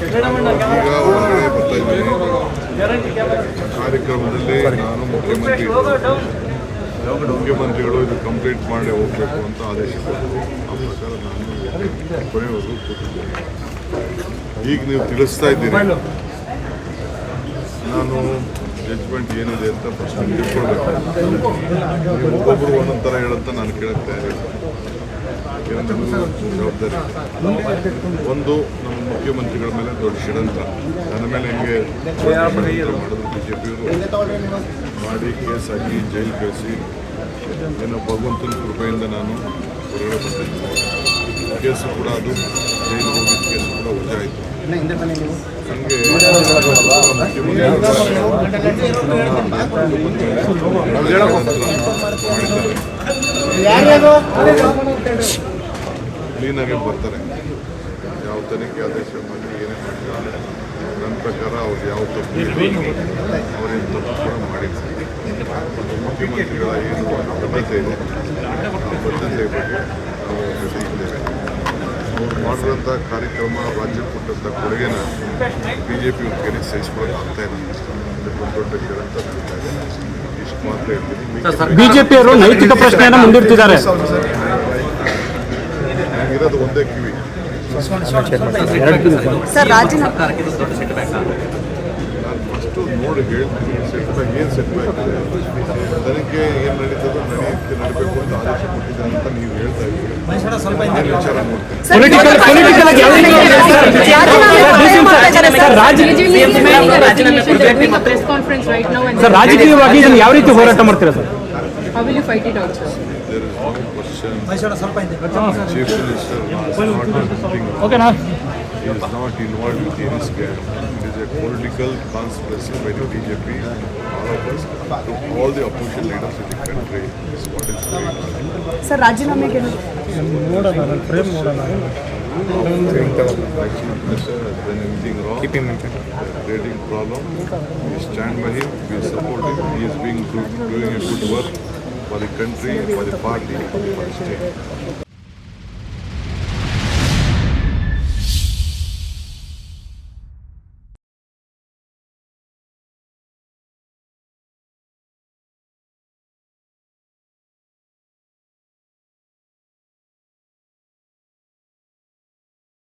ಈಗ ಹೊರಗಡೆ ಬರ್ತಾ ಇದ್ದೀನಿ. ಕಾರ್ಯಕ್ರಮದಲ್ಲಿ ನಾನು ಮುಖ್ಯಮಂತ್ರಿಗಳು ಇದು ಕಂಪ್ಲೀಟ್ ಮಾಡಿ ಹೋಗಬೇಕು ಅಂತ ಆದೇಶ ಕೊಟ್ಟರು. ಆ ಪ್ರಕಾರ ನಾನು ಕೊನೆವರೆಗೂ ಕೂತಿದ್ದೇನೆ. ಈಗ ನೀವು ತಿಳಿಸ್ತಾ ಇದ್ದೀರಿ, ನಾನು ಜಡ್ಜ್ಮೆಂಟ್ ಏನಿದೆ ಅಂತ ಫಸ್ಟ್ ತಿಳ್ಕೊಳ್ಬೇಕು. ನೀವು ಒಬ್ಬೊಬ್ಬರು ಒಂದೊಂದು ಥರ ಹೇಳಂತ ನಾನು ಕೇಳುತ್ತಾ ಇದ್ದೀನಿ. ಜವಾಬ್ದಾರಿ ಒಂದು, ನಮ್ಮ ಮುಖ್ಯಮಂತ್ರಿಗಳ ಮೇಲೆ ದೊಡ್ಡ ಷಡ್ಯಂತ್ರ, ನನ್ನ ಮೇಲೆ ಹೆಂಗೆ ಮಾಡಿದ್ರು ಬಿಜೆಪಿಯವರು ಮಾಡಿ ಕೇಸ್ ಹಾಕಿ ಜೈಲು ಕಳಿಸಿ, ಏನೋ ಭಗವಂತನ ಕೃಪೆಯಿಂದ ನಾನು ಹೊರಗಡೆ ಬರ್ತಾಯಿದ್ದೀನಿ. ಕೇಸು ಕೂಡ ಅದು ಜೈಲು ಹೋಗಿದ್ದ ಕೇಸು ಕೂಡ ವಜಾ ಆಯಿತು. ನನಗೆ ಕ್ಲೀನಾಗಿ ಬರ್ತಾರೆ. ಯಾವ ತನಿಖೆ ಆದೇಶ ಮಾಡಿ ಏನೇ ಮಾಡಿದ್ದಾರೆ ನನ್ನ ಪ್ರಕಾರ ಅವ್ರು ಯಾವ ತಪ್ಪು ಅವರೇನು ತಪ್ಪು ಕೂಡ ಮಾಡಿದ್ದಾರೆ. ಮುಖ್ಯಮಂತ್ರಿಗಳ ಏನು ಬದ್ಧತೆ ಇದೆ, ಆ ಬದ್ಧತೆ ಬಗ್ಗೆ ನಾವು ಜೊತೆ ಇದ್ದೇವೆ. ಅವ್ರು ಮಾಡಿರೋಂಥ ಕಾರ್ಯಕ್ರಮ, ರಾಜ್ಯ ಕೊಟ್ಟಂಥ ಕೊಡುಗೆನ BJP ಕೈಲಿ ಸಹಿಸ್ಕೊಳ್ಳೋಕೆ ಆಗ್ತಾ ಇಲ್ಲ. ದೊಡ್ಡ ಷಡ್ಯಂತ್ರ ನಡೀತಾ ಇದೆ. ಇಷ್ಟು ಮಾತ್ರ ಹೇಳ್ತೀನಿ. ಬಿಜೆಪಿಯವರು ನೈತಿಕ ಪ್ರಶ್ನೆಯನ್ನು ಮುಂದಿಡ್ತಿದ್ದಾರೆ. ಇರೋದು ಒಂದೇ ಕಿವಿ. ನಾನು ಫಸ್ಟು ನೋಡಿ ಹೇಳ್ತೀನಿ, ಸೆಟ್ ಬ್ಯಾಕ್ ಏನು ಸೆಟ್ ಬ್ಯಾಕ್ ಇದೆ, ತನಿಖೆ ಏನು ನಡೀತದೋ ನಡೀಬೇಕು ಅಂತ ಆದೇಶ ಕೊಟ್ಟಿದ್ದಾರೆ ಅಂತ ನೀವು ಹೇಳ್ತಾ ಇದ್ದೀವಿ. ಏನು ವಿಚಾರ ನೋಡ್ತೀನಿ. ರಾಜಕೀಯವಾಗಿ ಇದನ್ನು ಯಾವ ರೀತಿ ಹೋರಾಟ ಮಾಡ್ತೀರಾ sir? There is no question. Chief Minister is not doing anything wrong. ಓಕೆನಾ? He is not involved with any scam. It is a political conspiracy by the BJP, all of us, to all the opposition leaders in the country. This is what is going on. Sir, ರಾಜೀನಾಮೆಗೆ The Chief Minister has done anything wrong. Creating problem. We stand by him. We support him. He is doing a good work for the country, for the party, for the state.